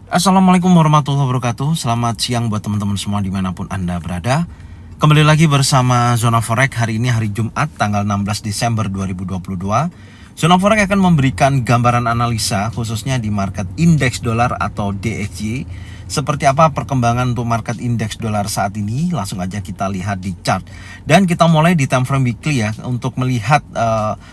Assalamualaikum warahmatullahi wabarakatuh. Selamat siang buat teman-teman semua dimanapun Anda berada. Kembali lagi bersama Zona Forex. Hari ini hari Jumat tanggal 16 Desember 2022. Zona Forex akan memberikan gambaran analisa khususnya di market indeks dolar atau DXY. Seperti apa perkembangan untuk market indeks dolar saat ini? Langsung aja kita lihat di chart. Dan kita mulai di time frame weekly ya, untuk melihat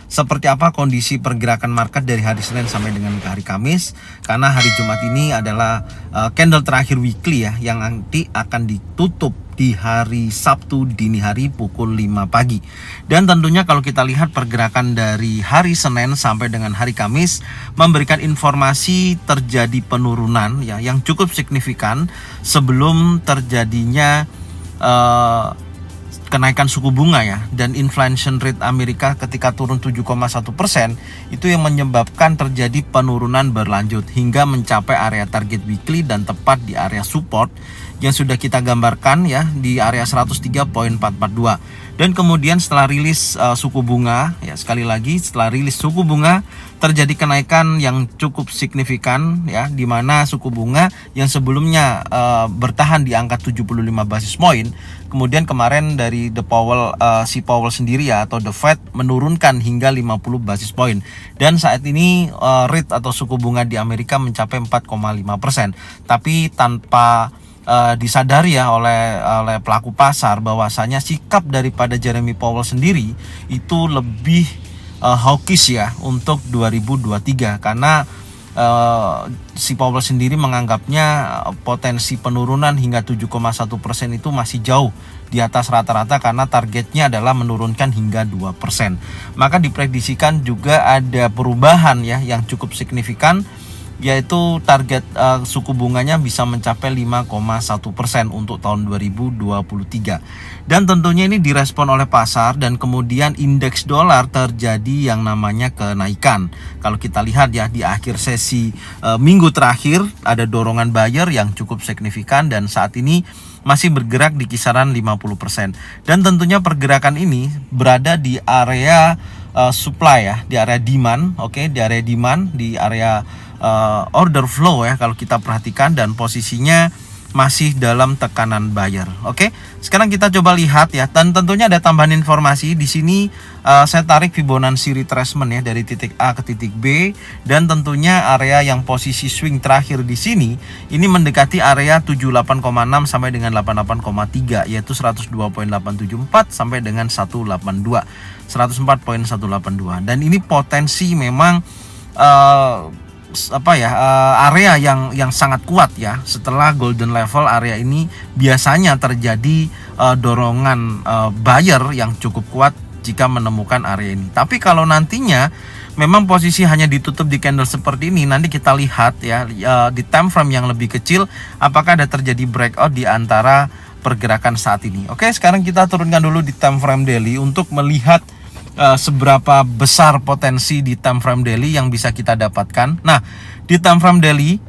seperti apa kondisi pergerakan market dari hari Senin sampai dengan ke hari Kamis. Karena hari Jumat ini adalah candle terakhir weekly ya, yang nanti akan ditutup di hari Sabtu dini hari pukul 5 pagi. Dan tentunya kalau kita lihat pergerakan dari hari Senin sampai dengan hari Kamis memberikan informasi terjadi penurunan ya yang cukup signifikan sebelum terjadinya kenaikan suku bunga ya, dan inflation rate Amerika ketika turun 7,1% itu yang menyebabkan terjadi penurunan berlanjut hingga mencapai area target weekly dan tepat di area support yang sudah kita gambarkan ya di area 103.442. Dan kemudian setelah rilis suku bunga ya, sekali lagi setelah rilis suku bunga terjadi kenaikan yang cukup signifikan ya, di mana suku bunga yang sebelumnya bertahan di angka 75 basis point, kemudian kemarin dari si Powell sendiri ya, atau the Fed menurunkan hingga 50 basis point, dan saat ini rate atau suku bunga di Amerika mencapai 4,5%. Tapi tanpa disadari ya oleh pelaku pasar bahwasanya sikap daripada Jeremy Powell sendiri itu lebih hawkish ya untuk 2023, karena si Powell sendiri menganggapnya potensi penurunan hingga 7,1% itu masih jauh di atas rata-rata, karena targetnya adalah menurunkan hingga 2%. Maka diprediksikan juga ada perubahan ya yang cukup signifikan, yaitu target suku bunganya bisa mencapai 5,1% untuk tahun 2023. Dan tentunya ini direspon oleh pasar, dan kemudian indeks dolar terjadi yang namanya kenaikan. Kalau kita lihat ya di akhir sesi minggu terakhir ada dorongan buyer yang cukup signifikan, dan saat ini masih bergerak di kisaran 50%. Dan tentunya pergerakan ini berada di area supply ya, di area demand, di area demand, di area order flow ya kalau kita perhatikan, dan posisinya masih dalam tekanan buyer. Sekarang kita coba lihat ya, dan tentunya ada tambahan informasi di sini. Saya tarik Fibonacci retracement ya dari titik A ke titik B, dan tentunya area yang posisi swing terakhir di sini ini mendekati area 78,6 sampai dengan 88,3, yaitu 102.874 sampai dengan 182, 104.182. Dan ini potensi memang area yang sangat kuat ya. Setelah golden level area ini biasanya terjadi dorongan buyer yang cukup kuat jika menemukan area ini. Tapi kalau nantinya memang posisi hanya ditutup di candle seperti ini, nanti kita lihat ya di time frame yang lebih kecil apakah ada terjadi breakout di antara pergerakan saat ini. Sekarang kita turunkan dulu di time frame daily untuk melihat seberapa besar potensi di time frame daily yang bisa kita dapatkan. Nah, di time frame daily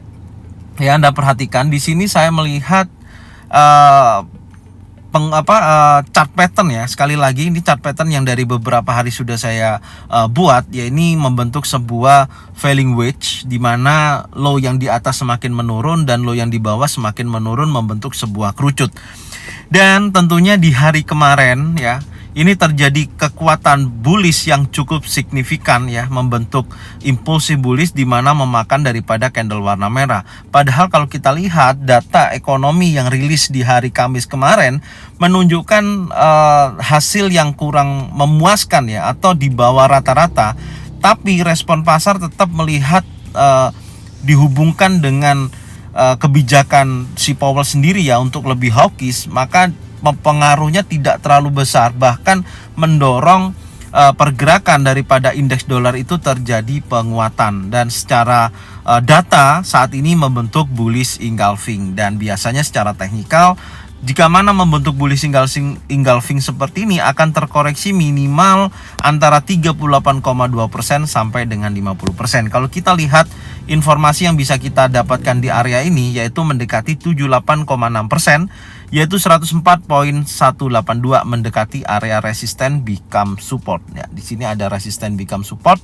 ya, Anda perhatikan di sini saya melihat chart pattern ya. Sekali lagi ini chart pattern yang dari beberapa hari sudah saya buat ya, ini membentuk sebuah falling wedge, di mana low yang di atas semakin menurun dan low yang di bawah semakin menurun, membentuk sebuah kerucut. Dan tentunya di hari kemarin ya, ini terjadi kekuatan bullish yang cukup signifikan ya, membentuk impulsif bullish di mana memakan daripada candle warna merah. Padahal kalau kita lihat data ekonomi yang rilis di hari Kamis kemarin menunjukkan hasil yang kurang memuaskan ya, atau di bawah rata-rata. Tapi respon pasar tetap melihat dihubungkan dengan kebijakan si Powell sendiri ya untuk lebih hawkish, maka pengaruhnya tidak terlalu besar, bahkan mendorong pergerakan daripada indeks dolar itu terjadi penguatan. Dan secara data saat ini membentuk bullish engulfing, dan biasanya secara teknikal jika mana membentuk bullish engulfing seperti ini akan terkoreksi minimal antara 38,2% sampai dengan 50%. Kalau kita lihat informasi yang bisa kita dapatkan di area ini, yaitu mendekati 78,6%, yaitu 104.182, mendekati area resisten become support ya. Di sini ada resisten become support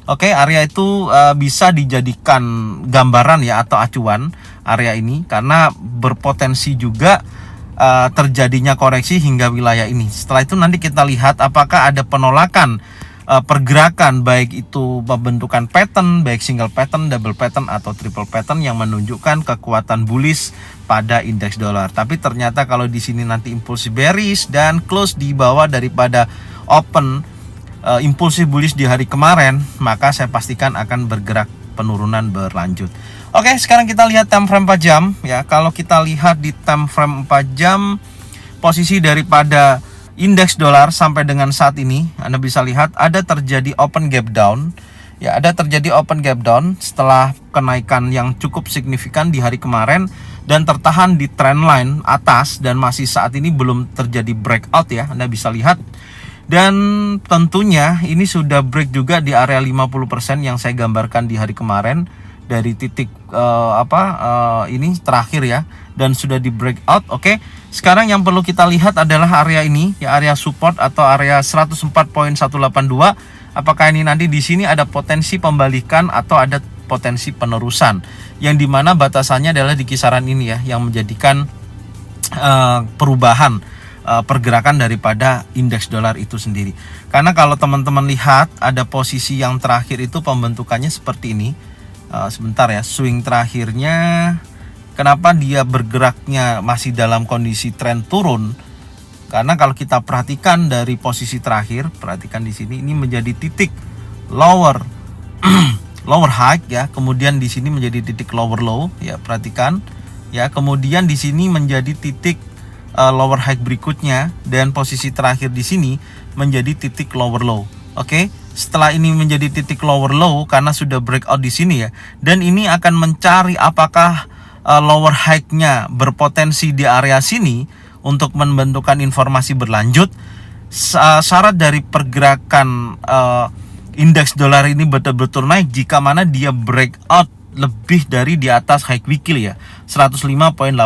Oke, area itu bisa dijadikan gambaran ya atau acuan area ini karena berpotensi juga terjadinya koreksi hingga wilayah ini. Setelah itu nanti kita lihat apakah ada penolakan pergerakan, baik itu pembentukan pattern, baik single pattern, double pattern atau triple pattern yang menunjukkan kekuatan bullish pada indeks dolar. Tapi ternyata kalau di sini nanti impulsif bearish dan close di bawah daripada open impulsif bullish di hari kemarin, maka saya pastikan akan bergerak penurunan berlanjut. Oke, sekarang kita lihat time frame 4 jam ya. Kalau kita lihat di time frame 4 jam, posisi daripada indeks dolar sampai dengan saat ini, Anda bisa lihat ada terjadi open gap down. Ya, ada terjadi open gap down setelah kenaikan yang cukup signifikan di hari kemarin dan tertahan di trendline atas dan masih saat ini belum terjadi breakout ya. Anda bisa lihat. Dan tentunya ini sudah break juga di area 50% yang saya gambarkan di hari kemarin dari titik ini terakhir ya, dan sudah di breakout. Oke. Sekarang yang perlu kita lihat adalah area ini ya, area support atau area 104.182. Apakah ini nanti di sini ada potensi pembalikan atau ada potensi penerusan, yang dimana batasannya adalah di kisaran ini ya, yang menjadikan perubahan pergerakan daripada indeks dolar itu sendiri. Karena kalau teman-teman lihat ada posisi yang terakhir itu pembentukannya seperti ini. Sebentar ya, swing terakhirnya kenapa dia bergeraknya masih dalam kondisi tren turun? Karena kalau kita perhatikan dari posisi terakhir, perhatikan di sini ini menjadi titik lower lower high ya, kemudian di sini menjadi titik lower low ya, perhatikan ya, kemudian di sini menjadi titik lower high berikutnya, dan posisi terakhir di sini menjadi titik lower low. Oke, setelah ini menjadi titik lower low karena sudah breakout di sini ya, dan ini akan mencari apakah lower high-nya berpotensi di area sini untuk membentukkan informasi berlanjut. Syarat dari pergerakan indeks dolar ini betul-betul naik jika mana dia breakout lebih dari di atas high weekly ya, 105.82.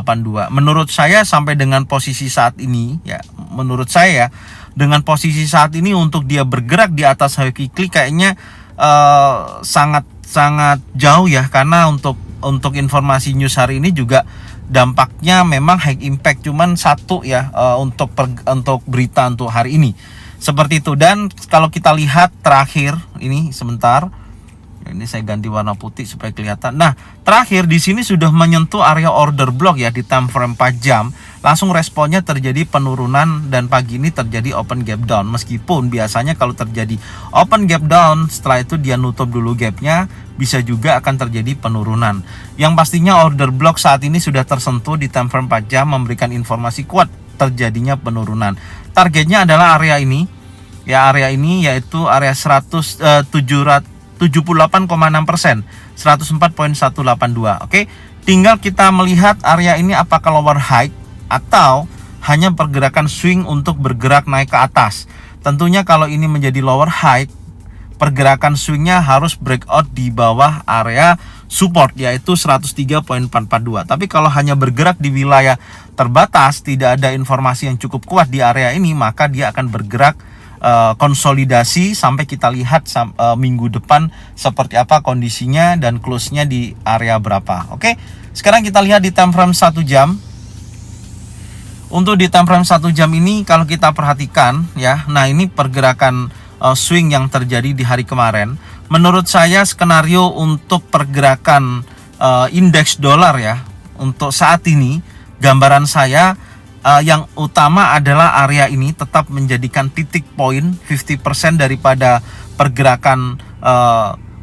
Menurut saya sampai dengan posisi saat ini ya, menurut saya dengan posisi saat ini untuk dia bergerak di atas high weekly kayaknya sangat jauh ya, karena untuk informasi news hari ini juga dampaknya memang high impact, cuman satu ya untuk berita untuk hari ini seperti itu. Dan kalau kita lihat terakhir ini sebentar, ini saya ganti warna putih supaya kelihatan. Nah, terakhir di sini sudah menyentuh area order block ya di time frame 4 jam. Langsung responnya terjadi penurunan dan pagi ini terjadi open gap down. Meskipun biasanya kalau terjadi open gap down, setelah itu dia nutup dulu gapnya, bisa juga akan terjadi penurunan. Yang pastinya order block saat ini sudah tersentuh di time frame 4 jam, memberikan informasi kuat terjadinya penurunan. Targetnya adalah area ini. Ya, area ini yaitu area 78,6%, 104.182. Oke, tinggal kita melihat area ini apakah lower high atau hanya pergerakan swing untuk bergerak naik ke atas. Tentunya kalau ini menjadi lower high, pergerakan swingnya harus breakout di bawah area support yaitu 103.442. Tapi kalau hanya bergerak di wilayah terbatas, tidak ada informasi yang cukup kuat di area ini, maka dia akan bergerak konsolidasi sampai kita lihat minggu depan seperti apa kondisinya dan close-nya di area berapa. Oke, sekarang kita lihat di time frame 1 jam. Untuk di time frame 1 jam ini kalau kita perhatikan ya, nah ini pergerakan swing yang terjadi di hari kemarin. Menurut saya skenario untuk pergerakan indeks dolar ya untuk saat ini, gambaran saya yang utama adalah area ini tetap menjadikan titik poin 50% daripada pergerakan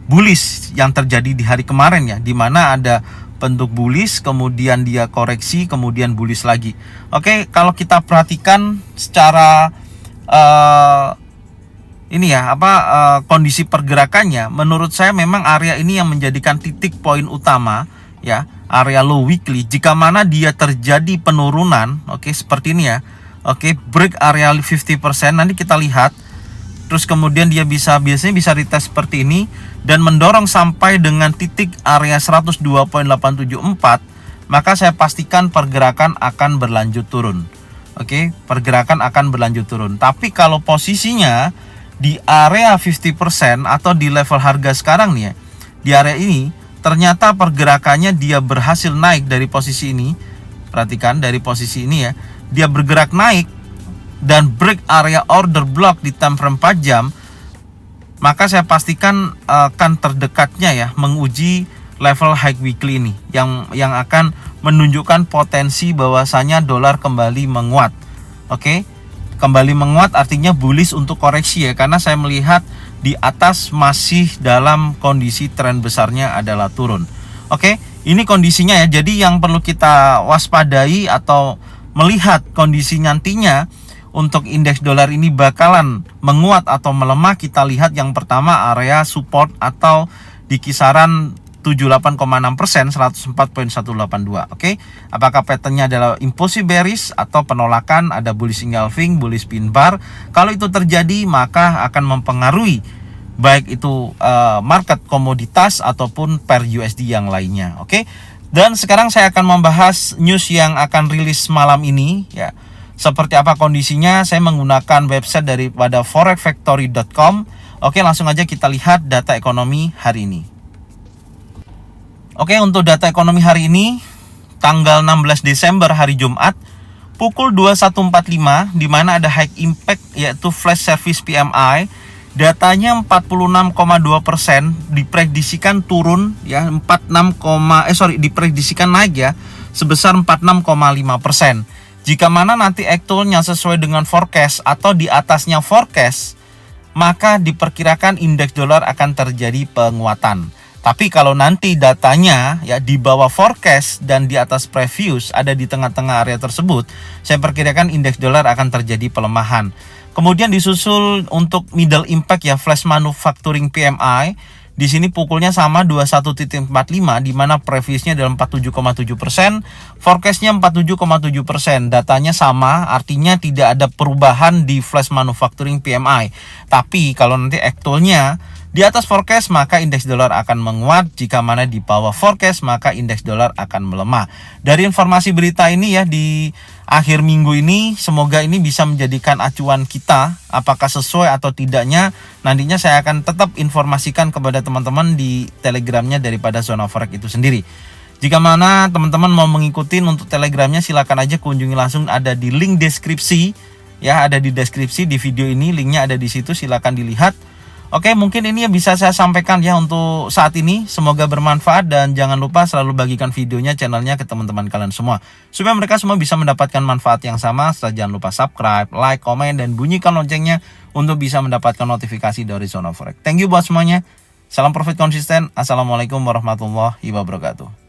bullish yang terjadi di hari kemarin ya, di mana ada bentuk bullish, kemudian dia koreksi, kemudian bullish lagi. Oke, kalau kita perhatikan secara kondisi pergerakannya, menurut saya memang area ini yang menjadikan titik poin utama ya, area low weekly. Jika mana dia terjadi penurunan, oke, seperti ini ya, oke, break area 50%, nanti kita lihat, terus kemudian dia biasanya bisa retest seperti ini dan mendorong sampai dengan titik area 102.874, maka saya pastikan pergerakan akan berlanjut turun. Oke, pergerakan akan berlanjut turun. Tapi kalau posisinya di area 50% atau di level harga sekarang nih ya, di area ini ternyata pergerakannya dia berhasil naik dari posisi ini. Perhatikan dari posisi ini ya, dia bergerak naik dan break area order block di time frame 4 jam, maka saya pastikan akan terdekatnya ya menguji level high weekly ini yang akan menunjukkan potensi bahwasanya dolar kembali menguat. Oke. Kembali menguat artinya bullish untuk koreksi ya, karena saya melihat di atas masih dalam kondisi tren besarnya adalah turun. Oke, ini kondisinya ya. Jadi yang perlu kita waspadai atau melihat kondisi nantinya untuk indeks dolar ini bakalan menguat atau melemah, kita lihat yang pertama area support atau di kisaran 78,6%, 104.182. Oke, apakah patternnya adalah impulsive bearish atau penolakan, ada bullish engulfing, bullish pin bar. Kalau itu terjadi maka akan mempengaruhi baik itu market komoditas ataupun per USD yang lainnya. Oke, dan sekarang saya akan membahas news yang akan rilis malam ini ya. Seperti apa kondisinya, saya menggunakan website daripada forexfactory.com. Oke, langsung aja kita lihat data ekonomi hari ini. Oke, untuk data ekonomi hari ini tanggal 16 Desember hari Jumat pukul 21.45, di mana ada high impact yaitu flash service PMI. Datanya 46,2%, diprediksikan turun ya, diprediksikan naik ya sebesar 46,5%. Jika mana nanti actualnya sesuai dengan forecast atau di atasnya forecast, maka diperkirakan indeks dolar akan terjadi penguatan. Tapi kalau nanti datanya ya di bawah forecast dan di atas previous, ada di tengah-tengah area tersebut, saya perkirakan indeks dolar akan terjadi pelemahan. Kemudian disusul untuk middle impact ya, flash manufacturing PMI. Di sini pukulnya sama 21.45, di mana previousnya adalah 47,7%, forecastnya 47,7%. Datanya sama, artinya tidak ada perubahan di flash manufacturing PMI. Tapi kalau nanti actualnya di atas forecast, maka indeks dolar akan menguat. Jika mana di bawah forecast, maka indeks dolar akan melemah. Dari informasi berita ini ya di akhir minggu ini, semoga ini bisa menjadikan acuan kita apakah sesuai atau tidaknya. Nantinya saya akan tetap informasikan kepada teman-teman di telegramnya daripada Zona Forex itu sendiri. Jika mana teman-teman mau mengikuti untuk telegramnya, silakan aja kunjungi langsung, ada di link deskripsi ya, ada di deskripsi di video ini, linknya ada di situ, silakan dilihat. Oke, mungkin ini yang bisa saya sampaikan ya untuk saat ini. Semoga bermanfaat dan jangan lupa selalu bagikan videonya, channelnya ke teman-teman kalian semua, supaya mereka semua bisa mendapatkan manfaat yang sama. Jangan lupa subscribe, like, komen, dan bunyikan loncengnya untuk bisa mendapatkan notifikasi dari Zona Forex. Thank you buat semuanya. Salam profit konsisten. Assalamualaikum warahmatullahi wabarakatuh.